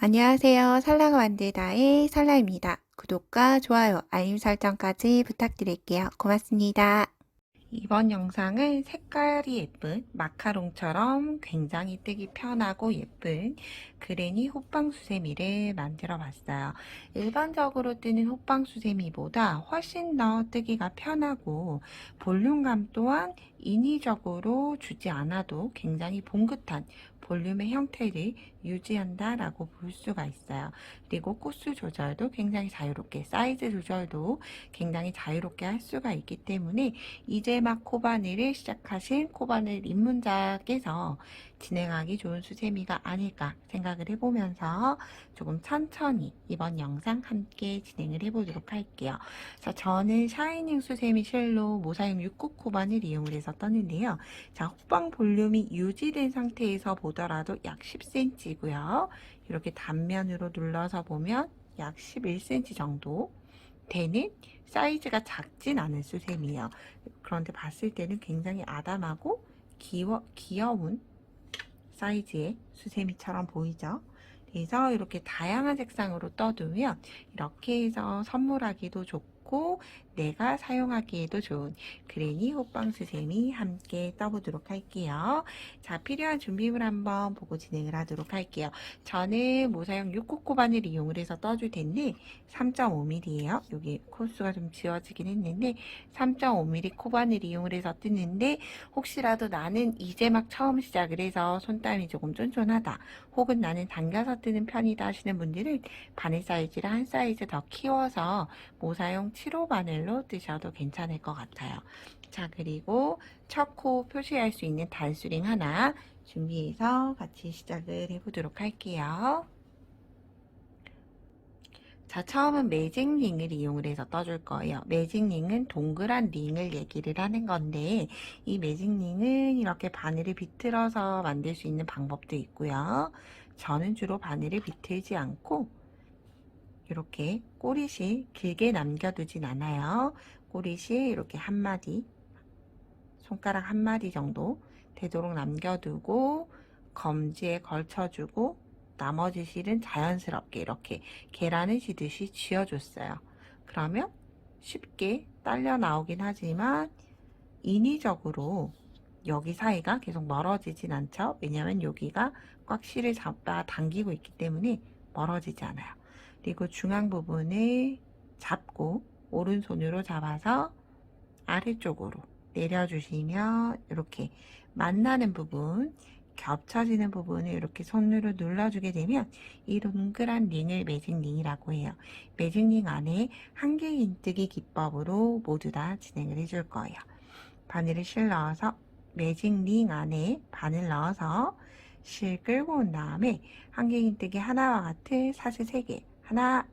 안녕하세요. 살라가 만들다의 살라입니다. 구독과 좋아요, 알림 설정까지 부탁드릴게요. 고맙습니다. 이번 영상은 색깔이 예쁜 마카롱처럼 굉장히 뜨기 편하고 예쁜 그레니 호빵수세미를 만들어 봤어요. 일반적으로 뜨는 호빵수세미보다 훨씬 더 뜨기가 편하고 볼륨감 또한 인위적으로 주지 않아도 굉장히 봉긋한 볼륨의 형태를 유지한다 라고 볼 수가 있어요. 그리고 코스 조절도 굉장히 자유롭게, 사이즈 조절도 굉장히 자유롭게 할 수가 있기 때문에 이제 막 코바늘을 시작하신 코바늘 입문자께서 진행하기 좋은 수세미가 아닐까 생각을 해보면서 조금 천천히 이번 영상 함께 진행을 해보도록 할게요. 자, 저는 샤이닝 수세미 쉘로 모사용 6구 코바늘 이용을 해서 떴는데요. 자, 호빵 볼륨이 유지된 상태에서 보더라도 약 10cm고요. 이렇게 단면으로 눌러서 보면 약 11cm 정도 되는 사이즈가 작진 않은 수세미예요. 그런데 봤을 때는 굉장히 아담하고 귀여운 사이즈의 수세미처럼 보이죠. 그래서 이렇게 다양한 색상으로 떠두면 이렇게 해서 선물하기도 좋고 내가 사용하기에도 좋은 그레니 호빵 수세미 함께 떠보도록 할게요. 자, 필요한 준비물 한번 보고 진행을 하도록 할게요. 저는 모사용 6호 코바늘 이용을 해서 떠줄 텐데 3.5mm예요. 여기 코스가 좀 지워지긴 했는데 3.5mm 코바늘 이용을 해서 뜨는데 혹시라도 나는 이제 막 처음 시작을 해서 손땀이 조금 쫀쫀하다 혹은 나는 당겨서 뜨는 편이다 하시는 분들은 바늘 사이즈를 한 사이즈 더 키워서 모사용 7호 바늘로 뜨셔도 괜찮을 것 같아요. 자, 그리고 첫 코 표시할 수 있는 단수링 하나 준비해서 같이 시작을 해보도록 할게요. 자, 처음은 매직 링을 이용을 해서 떠줄 거예요. 매직 링은 동그란 링을 얘기를 하는 건데 이 매직 링은 이렇게 바늘을 비틀어서 만들 수 있는 방법도 있고요. 저는 주로 바늘을 비틀지 않고 이렇게 꼬릿이 길게 남겨두진 않아요. 꼬릿이 이렇게 한 마디, 손가락 한 마디 정도 되도록 남겨두고 검지에 걸쳐주고 나머지 실은 자연스럽게 이렇게 계란을 지듯이 쥐어줬어요. 그러면 쉽게 딸려 나오긴 하지만 인위적으로 여기 사이가 계속 멀어지진 않죠. 왜냐하면 여기가 꽉 실을 잡아 당기고 있기 때문에 멀어지지 않아요. 그리고 중앙 부분을 잡고 오른손으로 잡아서 아래쪽으로 내려주시면 이렇게 만나는 부분, 겹쳐지는 부분을 이렇게 손으로 눌러주게 되면 이 동그란 링을 매직 링이라고 해요. 매직 링 안에 한길인뜨기 기법으로 모두 다 진행을 해줄 거예요. 바늘을 실 넣어서 매직 링 안에 바늘 넣어서 실 끌고 온 다음에 한길인뜨기 하나와 같은 사슬 3개, 하나,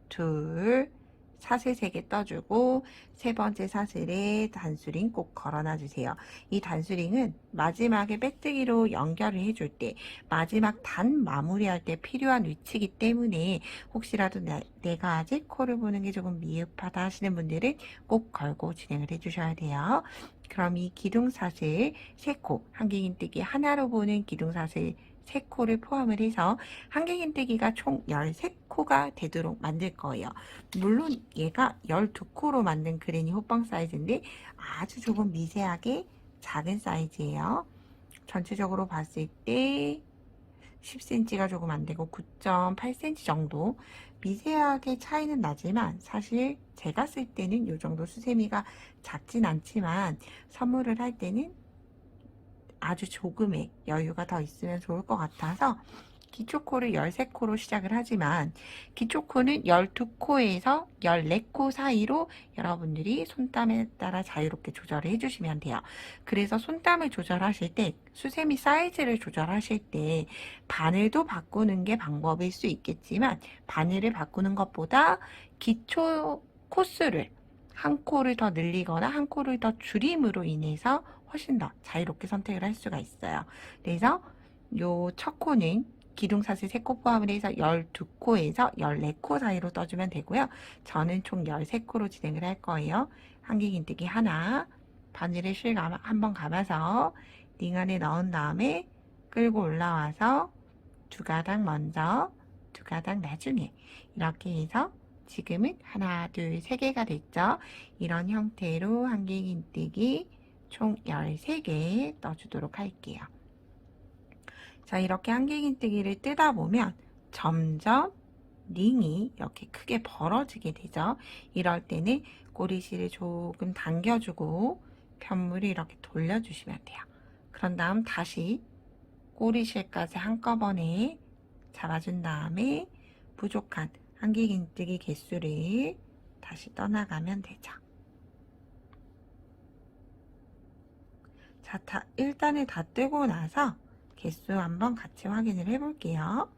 둘, 사슬 3개 떠주고 세 번째 사슬에 단수링 꼭 걸어놔 주세요. 이 단수링은 마지막에 빽뜨기로 연결을 해줄 때 마지막 단 마무리할 때 필요한 위치이기 때문에 혹시라도 내가 아직 코를 보는 게 조금 미흡하다 하시는 분들은 꼭 걸고 진행을 해주셔야 돼요. 그럼 이 기둥사슬 3코, 한길긴뜨기 하나로 보는 기둥사슬 3코를 포함을 해서 한길긴뜨기가 총 13코가 되도록 만들 거예요. 물론 얘가 12코로 만든 그레니 호빵 사이즈인데 아주 조금 미세하게 작은 사이즈예요. 전체적으로 봤을 때 10cm가 조금 안되고 9.8cm 정도 미세하게 차이는 나지만 사실 제가 쓸 때는 이 정도 수세미가 작진 않지만 선물을 할 때는 아주 조금의 여유가 더 있으면 좋을 것 같아서 기초코를 13코로 시작을 하지만 기초코는 12코에서 14코 사이로 여러분들이 손땀에 따라 자유롭게 조절을 해주시면 돼요. 그래서 손땀을 조절하실 때 수세미 사이즈를 조절하실 때 바늘도 바꾸는 게 방법일 수 있겠지만 바늘을 바꾸는 것보다 기초 코스를 한 코를 더 늘리거나 한 코를 더 줄임으로 인해서 훨씬 더 자유롭게 선택을 할 수가 있어요. 그래서 요 첫 코는 기둥사슬 3코 포함을 해서 12코에서 14코 사이로 떠주면 되고요. 저는 총 13코로 진행을 할 거예요. 한길긴뜨기 하나, 바늘에 실 한번 감아서 링 안에 넣은 다음에 끌고 올라와서 두 가닥 먼저 두 가닥 나중에 이렇게 해서 지금은 하나, 둘, 세 개가 됐죠. 이런 형태로 한길긴뜨기 총 13개 떠주도록 할게요. 자, 이렇게 한길긴뜨기를 뜨다 보면 점점 링이 이렇게 크게 벌어지게 되죠. 이럴 때는 꼬리실을 조금 당겨주고 편물을 이렇게 돌려주시면 돼요. 그런 다음 다시 꼬리실까지 한꺼번에 잡아준 다음에 부족한 한길긴뜨기 개수를 다시 떠나가면 되죠. 자, 일단은 다 뜨고 나서 개수 한번 같이 확인을 해 볼게요.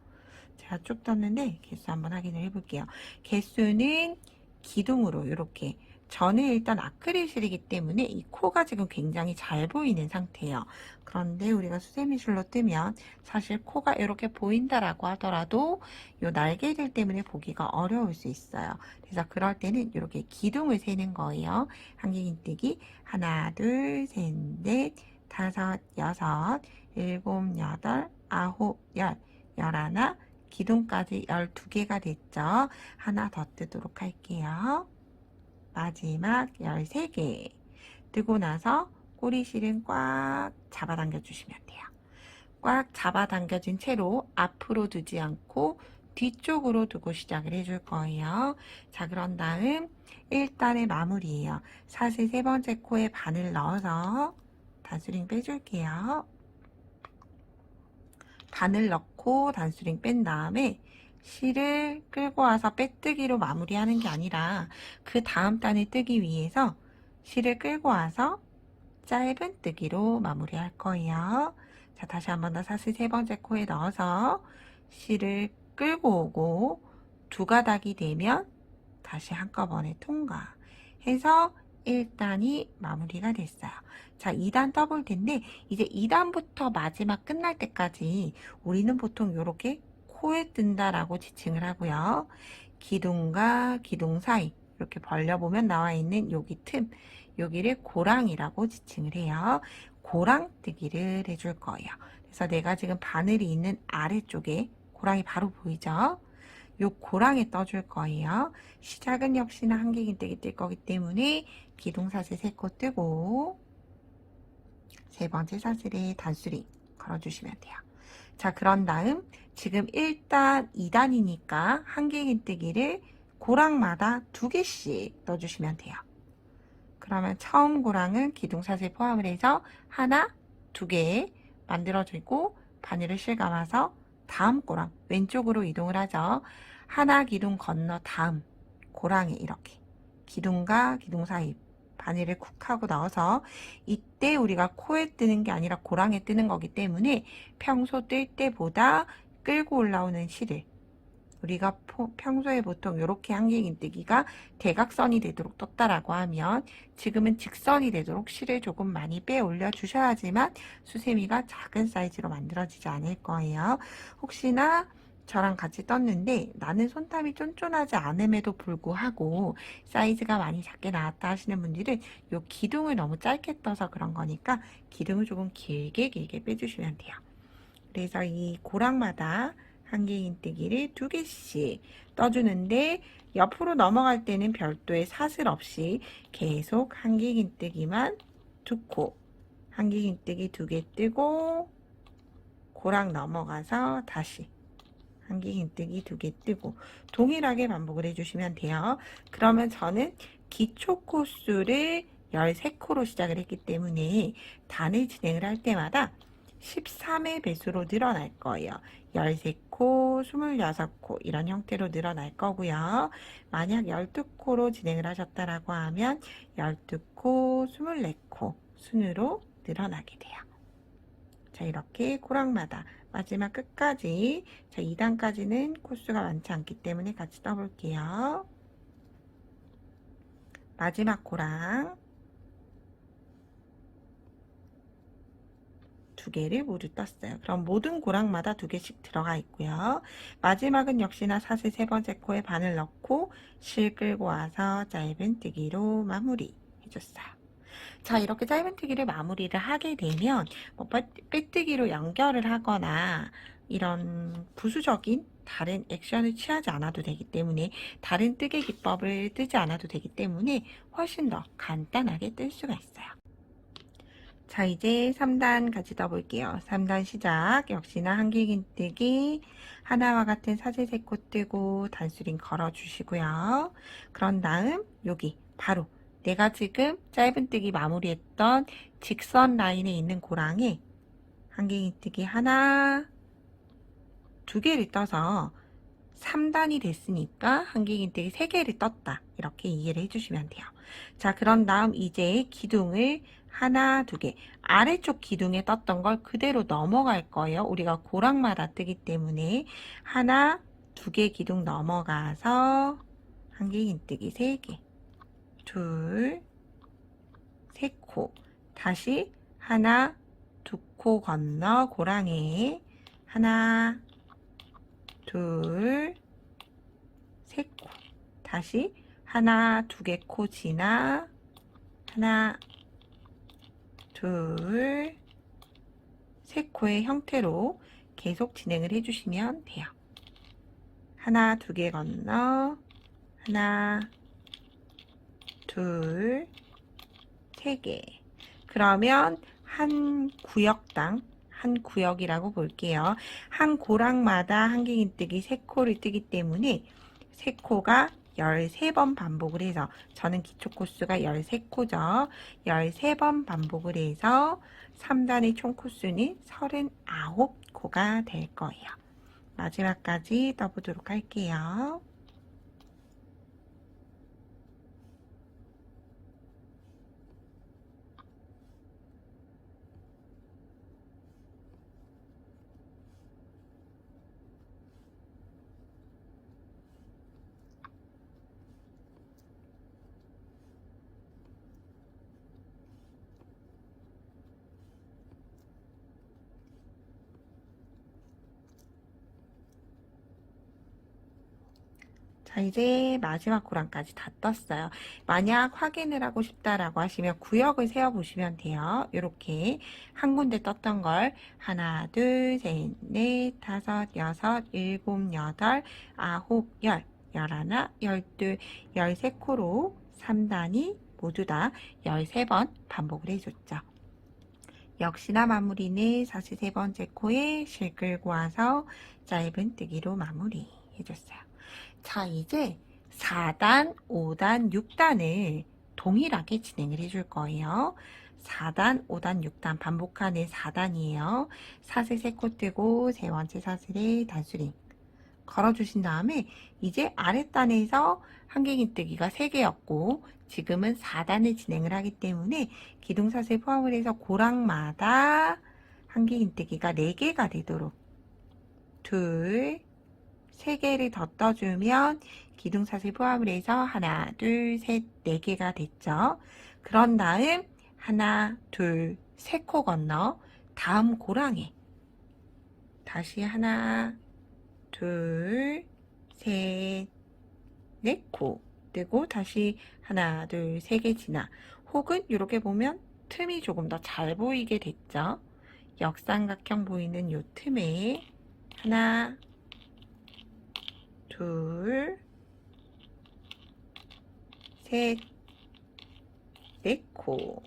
제가 쭉 떴는데 개수 한번 확인을 해 볼게요. 개수는 기둥으로 이렇게, 저는 일단 아크릴 실이기 때문에 이 코가 지금 굉장히 잘 보이는 상태예요. 그런데 우리가 수세미술로 뜨면 사실 코가 이렇게 보인다라고 하더라도 이 날개들 때문에 보기가 어려울 수 있어요. 그래서 그럴 때는 이렇게 기둥을 세는 거예요. 한길긴뜨기 하나, 둘, 셋, 넷, 다섯, 여섯, 일곱, 여덟, 아홉, 열, 열하나, 기둥까지 12개가 됐죠. 하나 더 뜨도록 할게요. 마지막 13개 뜨고 나서 꼬리실은 꽉 잡아당겨 주시면 돼요. 꽉 잡아당겨진 채로 앞으로 두지 않고 뒤쪽으로 두고 시작을 해줄 거예요. 자, 그런 다음 일단의 마무리예요. 사슬 세 번째 코에 바늘 넣어서 단수링 빼줄게요. 바늘 넣고 단수링 뺀 다음에 실을 끌고 와서 빼뜨기로 마무리하는 게 아니라 그 다음 단을 뜨기 위해서 실을 끌고 와서 짧은 뜨기로 마무리할 거예요. 자, 다시 한번 더 사슬 세 번째 코에 넣어서 실을 끌고 오고 두 가닥이 되면 다시 한꺼번에 통과해서 1단이 마무리가 됐어요. 자, 2단 떠볼 텐데 이제 2단부터 마지막 끝날 때까지 우리는 보통 이렇게 코에 뜬다라고 지칭을 하고요. 기둥과 기둥 사이 이렇게 벌려보면 나와 있는 여기 틈, 여기를 고랑이라고 지칭을 해요. 고랑뜨기를 해줄 거예요. 그래서 내가 지금 바늘이 있는 아래쪽에 고랑이 바로 보이죠? 요 고랑에 떠줄 거예요. 시작은 역시나 한길긴뜨기 뜰 거기 때문에 기둥사슬 3코 뜨고 세 번째 사슬에 단수링 걸어주시면 돼요. 자, 그런 다음 지금 1단, 2단이니까 한길긴뜨기를 고랑마다 2개씩 떠주시면 돼요. 그러면 처음 고랑은 기둥사슬 포함을 해서 하나, 2개 만들어주고 바늘을 실감아서 다음 고랑 왼쪽으로 이동을 하죠. 하나 기둥 건너 다음 고랑에 이렇게 기둥과 기둥 사이 바늘을 쿡 하고 넣어서, 이때 우리가 코에 뜨는 게 아니라 고랑에 뜨는 거기 때문에 평소 뜰 때보다 끌고 올라오는 실을, 우리가 평소에 보통 이렇게 한길긴뜨기가 대각선이 되도록 떴다라고 하면 지금은 직선이 되도록 실을 조금 많이 빼 올려 주셔야지만 수세미가 작은 사이즈로 만들어지지 않을 거예요. 혹시나 저랑 같이 떴는데 나는 손땀이 쫀쫀하지 않음에도 불구하고 사이즈가 많이 작게 나왔다 하시는 분들은 이 기둥을 너무 짧게 떠서 그런 거니까 기둥을 조금 길게 빼주시면 돼요. 그래서 이 고랑마다 한길긴뜨기를 2개씩 떠주는데 옆으로 넘어갈 때는 별도의 사슬 없이 계속 한길긴뜨기만 2코, 한길긴뜨기 2개 뜨고 고랑 넘어가서 다시 한길긴뜨기 2개 뜨고 동일하게 반복을 해주시면 돼요. 그러면 저는 기초 코수를 13코로 시작을 했기 때문에 단을 진행을 할 때마다 13의 배수로 늘어날 거예요. 13코, 26코 이런 형태로 늘어날 거고요. 만약 12코로 진행을 하셨다라고 하면 12코, 24코 순으로 늘어나게 돼요. 자, 이렇게 고랑마다 마지막 끝까지, 자, 2단까지는 코수가 많지 않기 때문에 같이 떠볼게요. 마지막 고랑 2개를 모두 떴어요. 그럼 모든 고랑마다 2개씩 들어가 있고요. 마지막은 역시나 사슬 세 번째 코에 바늘 넣고 실 끌고 와서 짧은 뜨기로 마무리 해줬어요. 자, 이렇게 짧은 뜨기를 마무리를 하게 되면 뭐 빼뜨기로 연결을 하거나 이런 부수적인 다른 액션을 취하지 않아도 되기 때문에, 다른 뜨개 기법을 뜨지 않아도 되기 때문에 훨씬 더 간단하게 뜰 수가 있어요. 자, 이제 3단 같이 떠볼게요. 3단 시작. 역시나 한길긴뜨기, 하나와 같은 사슬 3코 뜨고 단수링 걸어주시고요. 그런 다음 여기 바로 내가 지금 짧은뜨기 마무리했던 직선 라인에 있는 고랑에 한길긴뜨기 하나, 2개를 떠서 3단이 됐으니까 한길긴뜨기 3개를 떴다, 이렇게 이해를 해주시면 돼요. 자, 그런 다음 이제 기둥을 하나, 2개, 아래쪽 기둥에 떴던 걸 그대로 넘어갈 거예요. 우리가 고랑마다 뜨기 때문에 하나, 2개 기둥 넘어가서 한길긴뜨기 3개, 둘, 3코, 다시 하나, 2코 건너 고랑에 하나, 둘, 3코, 다시 하나, 2개 코 지나 하나, 둘, 3코의 형태로 계속 진행을 해주시면 돼요. 하나, 2개 건너 하나, 둘, 3개. 그러면 한 구역당, 한 구역이라고 볼게요. 한 고랑마다 한길긴뜨기 3코를 뜨기 때문에 3코가 13번 반복을 해서, 저는 기초 코수가 13코죠. 13번 반복을 해서 3단의 총 코수는 39코가 될 거예요. 마지막까지 떠보도록 할게요. 자, 이제 마지막 고랑까지 다 떴어요. 만약 확인을 하고 싶다라고 하시면 구역을 세어보시면 돼요. 이렇게 한 군데 떴던 걸 하나, 둘, 셋, 넷, 다섯, 여섯, 일곱, 여덟, 아홉, 열, 열하나, 열둘, 13코로 3단이 모두 다 13번 반복을 해줬죠. 역시나 마무리는 사슬 3번째 코에 실 끌고 와서 짧은 뜨기로 마무리 해줬어요. 자, 이제 4단, 5단, 6단을 동일하게 진행을 해줄 거예요. 4단, 5단, 6단 반복하는 4단이에요. 사슬 3코 뜨고 세 번째 사슬에 단수링 걸어주신 다음에 이제 아랫단에서 한길긴뜨기가 3개였고 지금은 4단을 진행을 하기 때문에 기둥사슬 포함을 해서 고랑마다 한길긴뜨기가 4개가 되도록 둘, 3개를 더 떠주면 기둥사슬 포함을 해서 하나, 둘, 셋, 4개가 됐죠. 그런 다음 하나, 둘, 3코 건너 다음 고랑에 다시 하나, 둘, 셋, 4코 뜨고 다시 하나, 둘, 3개 지나, 혹은 이렇게 보면 틈이 조금 더 잘 보이게 됐죠. 역삼각형 보이는 요 틈에 하나, 둘, 셋, 4코.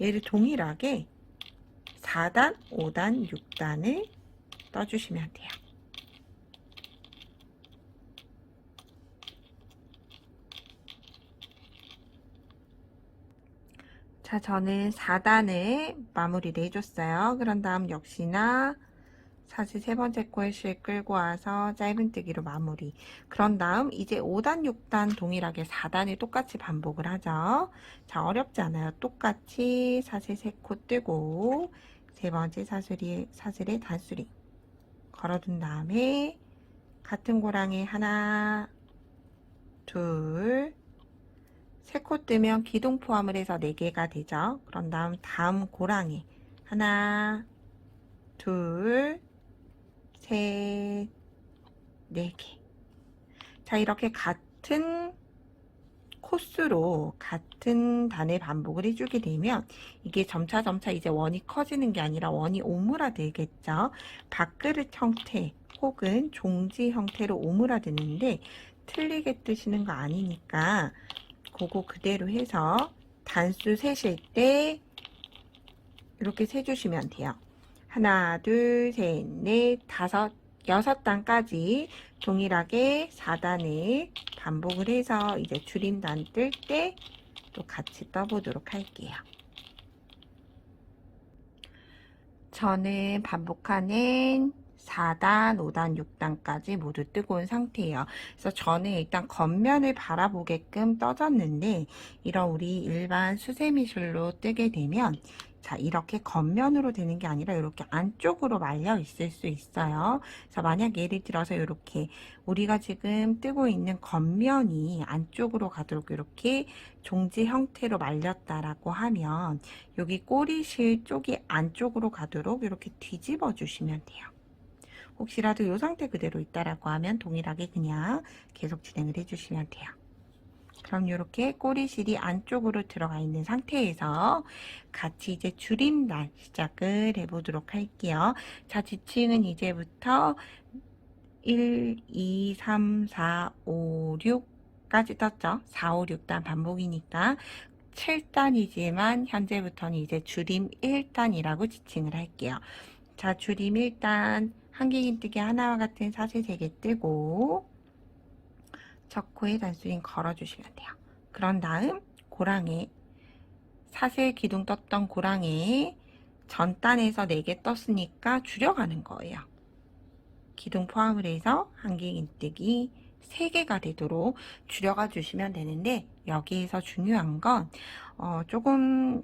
얘를 동일하게 4단, 5단, 6단을 떠주시면 돼요. 자, 저는 4단을 마무리를 해줬어요. 그런 다음 역시나 사슬 3번째 코에 실 끌고 와서 짧은뜨기로 마무리. 그런 다음 이제 5단, 6단 동일하게 4단을 똑같이 반복을 하죠. 자, 어렵지 않아요. 똑같이 사슬 3코 뜨고 세 번째 사슬에 단수링 걸어둔 다음에 같은 고랑에 하나, 둘, 3코 뜨면 기둥 포함을 해서 4개가 되죠. 그런 다음 고랑에 하나, 둘, 셋, 4개. 자, 이렇게 같은 코수로 같은 단을 반복을 해주게 되면 이게 점차 이제 원이 커지는 게 아니라 원이 오므라들겠죠. 밥그릇 형태 혹은 종지 형태로 오므라드는데 틀리게 뜨시는 거 아니니까 그거 그대로 해서 단수 세실 때 이렇게 세주시면 돼요. 하나, 둘, 셋, 넷, 다섯, 6단까지 동일하게 4단을 반복을 해서 이제 줄임단 뜰 때 또 같이 떠보도록 할게요. 저는 반복하는 4단, 5단, 6단까지 모두 뜨고 온 상태예요. 그래서 저는 일단 겉면을 바라보게끔 떠졌는데 이런 우리 일반 수세미술로 뜨게 되면 자, 이렇게 겉면으로 되는 게 아니라 이렇게 안쪽으로 말려 있을 수 있어요. 그래서 만약 예를 들어서 이렇게 우리가 지금 뜨고 있는 겉면이 안쪽으로 가도록 이렇게 종지 형태로 말렸다라고 하면 여기 꼬리실 쪽이 안쪽으로 가도록 이렇게 뒤집어 주시면 돼요. 혹시라도 이 상태 그대로 있다라고 하면 동일하게 그냥 계속 진행을 해주시면 돼요. 그럼 이렇게 꼬리실이 안쪽으로 들어가 있는 상태에서 같이 이제 줄임단 시작을 해보도록 할게요. 자, 지층은 이제부터 1, 2, 3, 4, 5, 6까지 떴죠. 4, 5, 6단 반복이니까 7단이지만 현재부터는 이제 줄임 1단이라고 지칭을 할게요. 자, 줄임 1단 한길긴뜨기 하나와 같은 사슬 3개 뜨고 첫 코에 단수인 걸어주시면 돼요. 그런 다음 고랑에 사슬 기둥 떴던 고랑에 전단에서 4개 떴으니까 줄여가는 거예요. 기둥 포함을 해서 한길긴뜨기 3개가 되도록 줄여가 주시면 되는데 여기에서 중요한 건 조금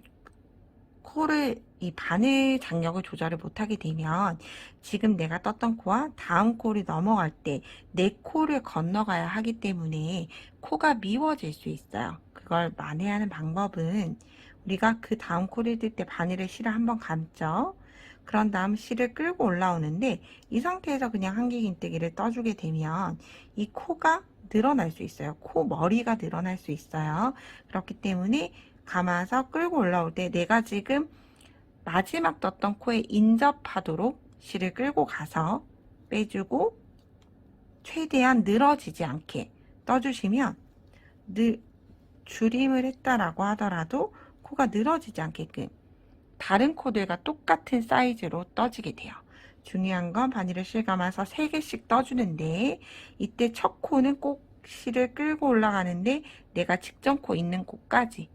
코를 이 바늘 장력을 조절을 못하게 되면 지금 내가 떴던 코와 다음 코를 넘어갈 때 내 코를 건너가야 하기 때문에 코가 미워질 수 있어요. 그걸 만회하는 방법은 우리가 그 다음 코를 뜰 때 바늘을 실을 한번 감죠. 그런 다음 실을 끌고 올라오는데 이 상태에서 그냥 한길긴뜨기를 떠주게 되면 이 코가 늘어날 수 있어요. 코 머리가 늘어날 수 있어요. 그렇기 때문에 감아서 끌고 올라올 때 내가 지금 마지막 떴던 코에 인접하도록 실을 끌고 가서 빼주고 최대한 늘어지지 않게 떠주시면 줄임을 했다라고 하더라도 코가 늘어지지 않게끔 다른 코들과 똑같은 사이즈로 떠지게 돼요. 중요한 건 바늘을 실감아서 3개씩 떠주는데 이때 첫 코는 꼭 실을 끌고 올라가는데 내가 직전 코 있는 코까지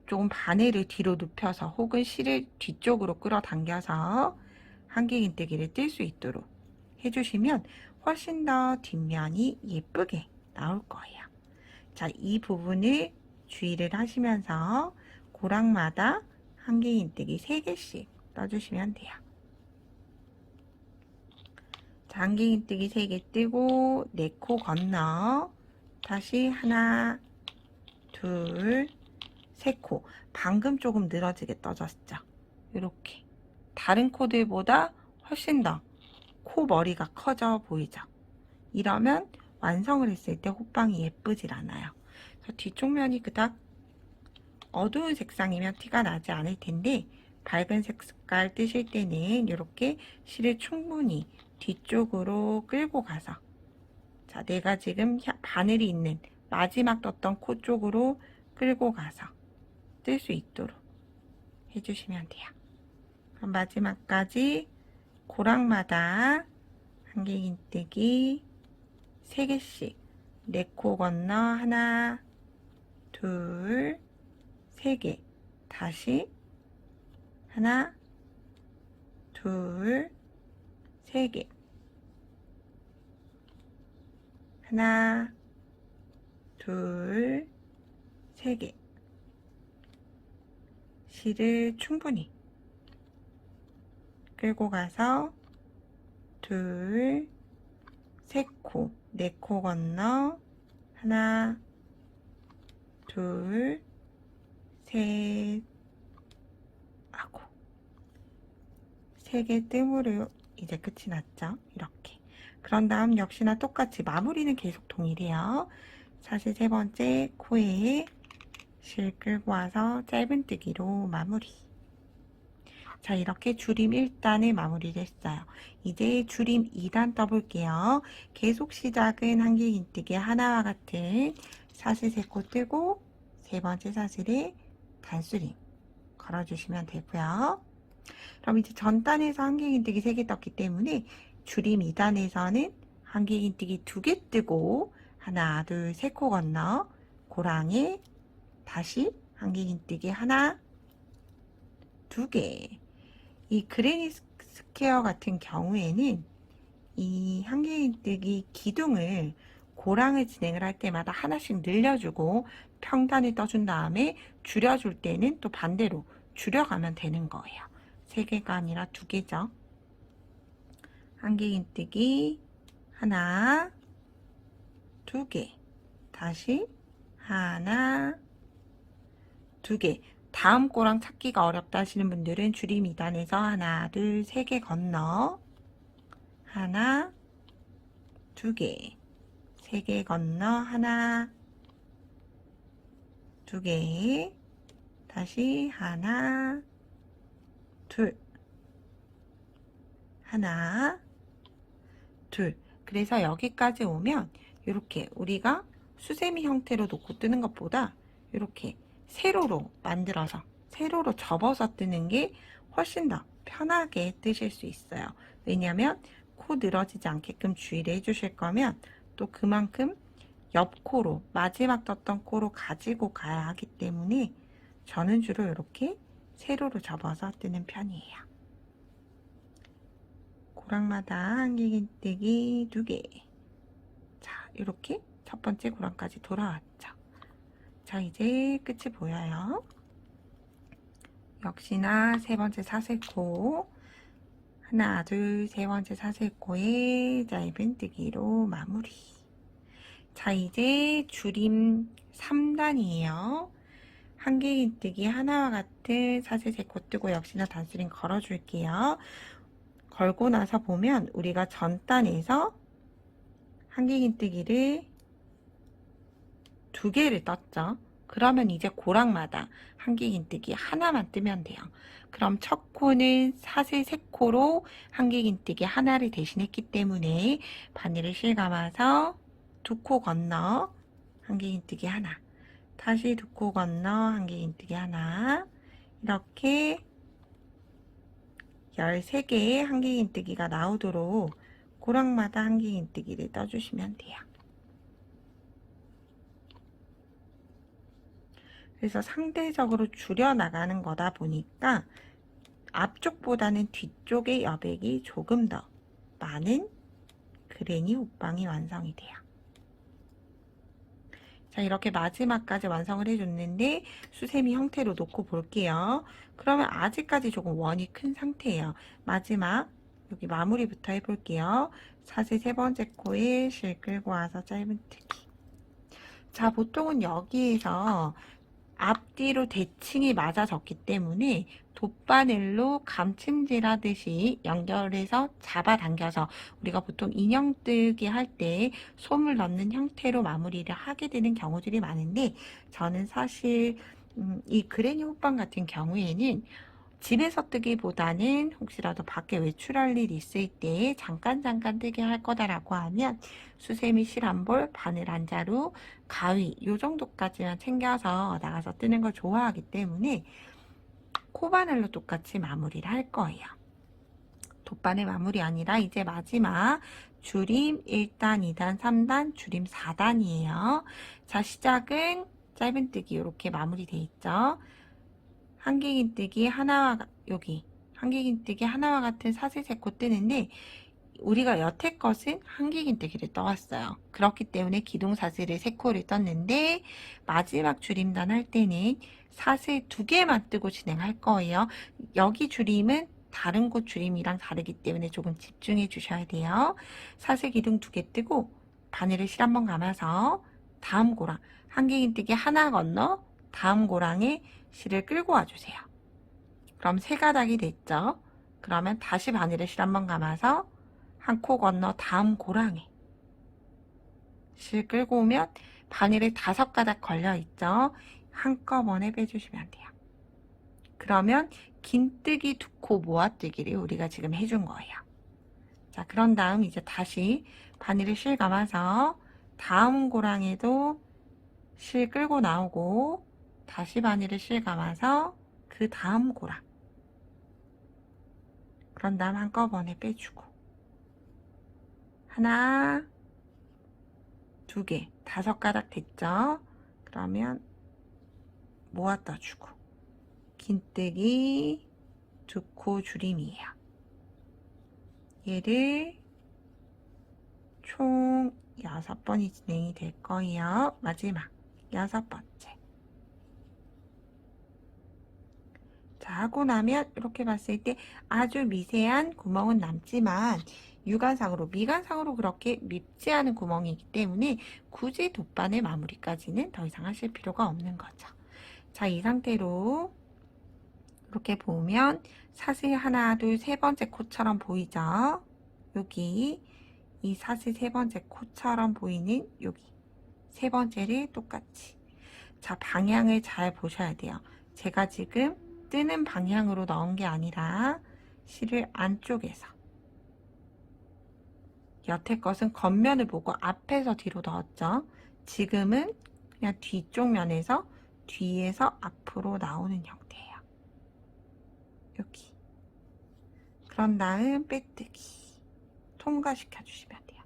조금 바늘을 뒤로 눕혀서 혹은 실을 뒤쪽으로 끌어당겨서 한길긴뜨기를 뜰 수 있도록 해주시면 훨씬 더 뒷면이 예쁘게 나올 거예요. 자, 이 부분을 주의를 하시면서 고랑마다 한길긴뜨기 3개씩 떠주시면 돼요. 자, 한길긴뜨기 3개 뜨고 4코 건너 다시 하나, 둘, 3코. 방금 조금 늘어지게 떠졌죠. 이렇게 다른 코들보다 훨씬 더 코 머리가 커져 보이죠. 이러면 완성을 했을 때 호빵이 예쁘질 않아요. 그래서 뒤쪽 면이 그닥 어두운 색상이면 티가 나지 않을 텐데 밝은 색깔 뜨실 때는 이렇게 실을 충분히 뒤쪽으로 끌고 가서 자, 내가 지금 바늘이 있는 마지막 떴던 코 쪽으로 끌고 가서 뜰 수 있도록 해주시면 돼요. 그럼 마지막까지 고랑마다 한길긴뜨기 3개씩 4코 건너 하나, 둘, 3개 다시 하나, 둘, 3개 하나, 둘, 3개 실을 충분히 끌고 가서 둘, 3코, 4코 건너 하나, 둘, 셋, 하고 3개 뜸으로 이제 끝이 났죠. 이렇게. 그런 다음 역시나 똑같이 마무리는 계속 동일해요. 사슬 세 번째 코에 실 끌고 와서 짧은뜨기로 마무리. 자, 이렇게 줄임 1단을 마무리를 했어요. 이제 줄임 2단 떠볼게요. 계속 시작은 한길긴뜨기 하나와 같은 사슬 3코 뜨고 세 번째 사슬에 단수림 걸어주시면 되고요. 그럼 이제 전단에서 한길긴뜨기 3개 떴기 때문에 줄임 2단에서는 한길긴뜨기 2개 뜨고 하나, 둘, 3코 건너 고랑에 다시 한길긴뜨기 하나, 2개. 이 그레니 스퀘어 같은 경우에는 이 한길긴뜨기 기둥을 고랑을 진행을 할 때마다 하나씩 늘려주고 평단을 떠준 다음에 줄여줄 때는 또 반대로 줄여가면 되는 거예요. 3개가 아니라 2개죠. 한길긴뜨기 하나, 2개, 다시 하나, 2개. 다음 꼬랑 찾기가 어렵다 하시는 분들은 줄임 2단에서 하나, 둘, 3개 건너 하나, 2개, 3개 건너 하나, 2개, 다시 하나, 둘, 하나, 둘. 그래서 여기까지 오면 이렇게 우리가 수세미 형태로 놓고 뜨는 것보다 이렇게 세로로 만들어서 세로로 접어서 뜨는 게 훨씬 더 편하게 뜨실 수 있어요. 왜냐하면 코 늘어지지 않게끔 주의를 해주실 거면 또 그만큼 옆 코로 마지막 떴던 코로 가지고 가야 하기 때문에 저는 주로 이렇게 세로로 접어서 뜨는 편이에요. 고랑마다 한길긴뜨기 2개. 자, 이렇게 첫 번째 고랑까지 돌아왔죠. 자, 이제 끝이 보여요. 역시나 세 번째 사슬코 하나, 둘, 세 번째 사슬코에 짧은뜨기로 마무리. 자, 이제 줄임 3단이에요. 한길긴뜨기 하나와 같은 사슬 3코 뜨고 역시나 단수림 걸어줄게요. 걸고 나서 보면 우리가 전단에서 한길긴뜨기를 2개를 떴죠. 그러면 이제 고랑마다 한길긴뜨기 하나만 뜨면 돼요. 그럼 첫 코는 사슬 3코로 한길긴뜨기 하나를 대신했기 때문에 바늘을 실감아서 2코 건너 한길긴뜨기 하나, 다시 2코 건너 한길긴뜨기 하나, 이렇게 13개의 한길긴뜨기가 나오도록 고랑마다 한길긴뜨기를 떠주시면 돼요. 그래서 상대적으로 줄여나가는 거다 보니까 앞쪽보다는 뒤쪽의 여백이 조금 더 많은 그레니 호빵이 완성이 돼요. 자, 이렇게 마지막까지 완성을 해줬는데 수세미 형태로 놓고 볼게요. 그러면 아직까지 조금 원이 큰 상태예요. 마지막 여기 마무리부터 해볼게요. 사슬 세 번째 코에 실 끌고 와서 짧은뜨기. 자, 보통은 여기에서 앞뒤로 대칭이 맞아졌기 때문에 돗바늘로 감침질 하듯이 연결해서 잡아당겨서 우리가 보통 인형뜨기 할 때 솜을 넣는 형태로 마무리를 하게 되는 경우들이 많은데 저는 사실 이 그레니 호빵 같은 경우에는 집에서 뜨기보다는 혹시라도 밖에 외출할 일 있을 때 잠깐 뜨게 할 거다라고 하면 수세미 실 한 볼, 바늘 한 자루, 가위 요 정도까지만 챙겨서 나가서 뜨는 걸 좋아하기 때문에 코바늘로 똑같이 마무리를 할 거예요. 돗바늘 마무리 아니라 이제 마지막 줄임 1단, 2단, 3단, 줄임 4단이에요. 자, 시작은 짧은뜨기 이렇게 마무리되어 있죠. 한길긴뜨기 하나와 여기 한길긴뜨기 하나와 같은 사슬 3코 뜨는데 우리가 여태 것은 한길긴뜨기를 떠왔어요. 그렇기 때문에 기둥사슬을 3코를 떴는데 마지막 줄임단 할 때는 사슬 2개만 뜨고 진행할 거예요. 여기 줄임은 다른 곳 줄임이랑 다르기 때문에 조금 집중해 주셔야 돼요. 사슬 기둥 2개 뜨고 바늘을 실 한번 감아서 다음 고랑 한길긴뜨기 하나 건너 다음 고랑에 실을 끌고 와주세요. 그럼 3가닥이 됐죠? 그러면 다시 바늘을 실 한번 감아서 한 코 건너 다음 고랑에 실 끌고 오면 바늘에 5가닥 걸려있죠. 한꺼번에 빼주시면 돼요. 그러면 긴뜨기 2코 모아뜨기를 우리가 지금 해준 거예요. 자, 그런 다음 이제 다시 바늘을 실 감아서 다음 고랑에도 실 끌고 나오고 다시 바늘을 실 감아서 그 다음 고랑, 그런 다음 한꺼번에 빼주고 하나, 2개, 5가닥 됐죠? 그러면 모아 떠주고 긴뜨기 2코 줄임이에요. 얘를 총 6번이 진행이 될 거예요. 마지막 6번째. 자, 하고 나면 이렇게 봤을 때 아주 미세한 구멍은 남지만 육안상으로, 미간상으로 그렇게 밉지 않은 구멍이기 때문에 굳이 돗바늘 마무리까지는 더 이상 하실 필요가 없는 거죠. 자, 이 상태로 이렇게 보면 사슬 하나, 둘, 세 번째 코처럼 보이죠? 여기 이 사슬 세 번째 코처럼 보이는 여기 세 번째를 똑같이. 자, 방향을 잘 보셔야 돼요. 제가 지금 뜨는 방향으로 넣은 게 아니라 실을 안쪽에서, 여태 것은 겉면을 보고 앞에서 뒤로 넣었죠. 지금은 그냥 뒤쪽 면에서 뒤에서 앞으로 나오는 형태예요. 여기. 그런 다음 빼뜨기 통과시켜 주시면 돼요.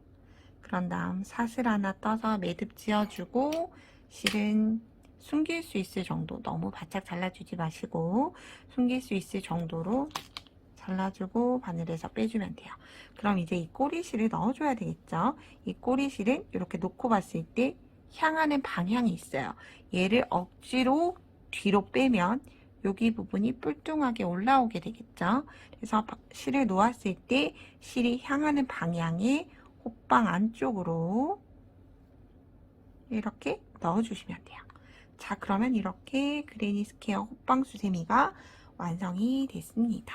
그런 다음 사슬 하나 떠서 매듭 지어주고 실은 숨길 수 있을 정도, 너무 바짝 잘라주지 마시고 숨길 수 있을 정도로 잘라주고 바늘에서 빼주면 돼요. 그럼 이제 이 꼬리실을 넣어줘야 되겠죠. 이 꼬리실은 이렇게 놓고 봤을 때 향하는 방향이 있어요. 얘를 억지로 뒤로 빼면 여기 부분이 뿔뚱하게 올라오게 되겠죠. 그래서 실을 놓았을 때 실이 향하는 방향에 호빵 안쪽으로 이렇게 넣어주시면 돼요. 자, 그러면 이렇게 그레니 스퀘어 호빵 수세미가 완성이 됐습니다.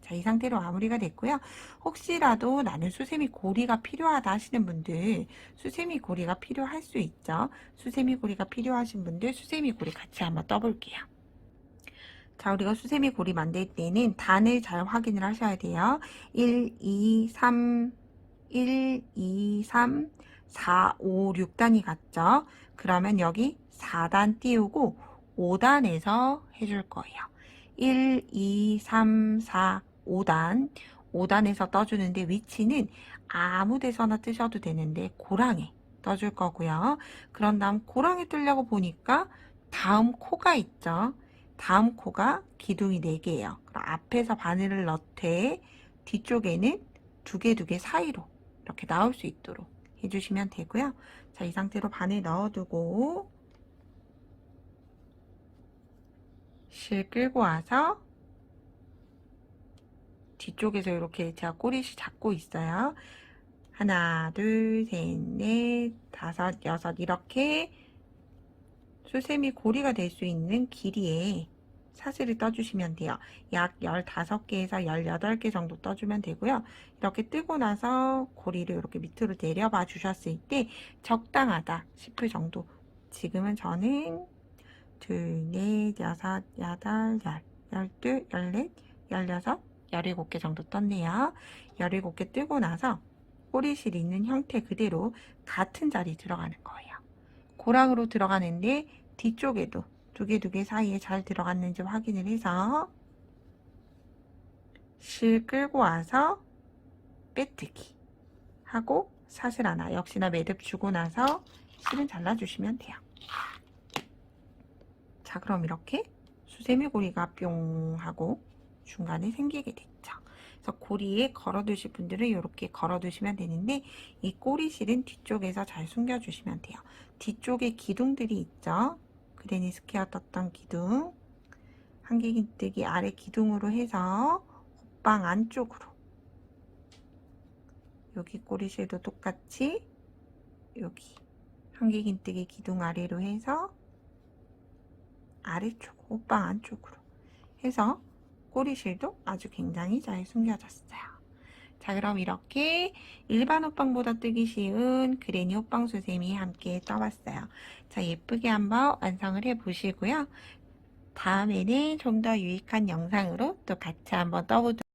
자, 이 상태로 마무리가 됐고요. 혹시라도 나는 수세미 고리가 필요하다 하시는 분들, 수세미 고리가 필요할 수 있죠. 수세미 고리가 필요하신 분들 수세미 고리 같이 한번 떠볼게요. 자, 우리가 수세미 고리 만들 때는 단을 잘 확인을 하셔야 돼요. 1, 2, 3, 1, 2, 3, 4, 5, 6단이 같죠? 그러면 여기 4단 띄우고 5단에서 해줄 거예요. 1, 2, 3, 4, 5단. 5단에서 떠주는데 위치는 아무 데서나 뜨셔도 되는데 고랑에 떠줄 거고요. 그런 다음 고랑에 뜨려고 보니까 다음 코가 있죠. 다음 코가 기둥이 4개예요. 그럼 앞에서 바늘을 넣되 뒤쪽에는 2개 사이로 이렇게 나올 수 있도록 해주시면 되고요. 자, 이 상태로 바늘 넣어두고 실 끌고 와서 뒤쪽에서 이렇게 제가 꼬리실 잡고 있어요. 하나, 둘, 셋, 넷, 다섯, 여섯 이렇게 수세미 고리가 될 수 있는 길이에 사슬을 떠주시면 돼요. 약 15개에서 18개 정도 떠주면 되고요. 이렇게 뜨고 나서 고리를 이렇게 밑으로 내려봐 주셨을 때 적당하다 싶을 정도. 지금은 저는 2, 4, 6, 8, 10, 12, 14, 16, 17개 정도 떴네요. 17개 뜨고 나서 꼬리실 있는 형태 그대로 같은 자리 들어가는 거예요. 고랑으로 들어가는데 뒤쪽에도 2개 사이에 잘 들어갔는지 확인을 해서 실 끌고 와서 빼뜨기 하고 사슬 하나 역시나 매듭 주고 나서 실은 잘라주시면 돼요. 자, 그럼 이렇게 수세미 고리가 뿅 하고 중간에 생기게 됐죠. 그래서 고리에 걸어두실 분들은 이렇게 걸어두시면 되는데 이 꼬리실은 뒤쪽에서 잘 숨겨주시면 돼요. 뒤쪽에 기둥들이 있죠. 그레니 스퀘어 떴던 기둥, 한길긴뜨기 아래 기둥으로 해서 호빵 안쪽으로 여기 꼬리실도 똑같이 여기 한길긴뜨기 기둥 아래로 해서 아래쪽 호빵 안쪽으로 해서 꼬리실도 아주 굉장히 잘 숨겨졌어요. 자, 그럼 이렇게 일반 호빵보다 뜨기 쉬운 그레니 호빵 수세미 함께 떠봤어요. 자, 예쁘게 한번 완성을 해보시고요. 다음에는 좀 더 유익한 영상으로 또 같이 한번 떠보도록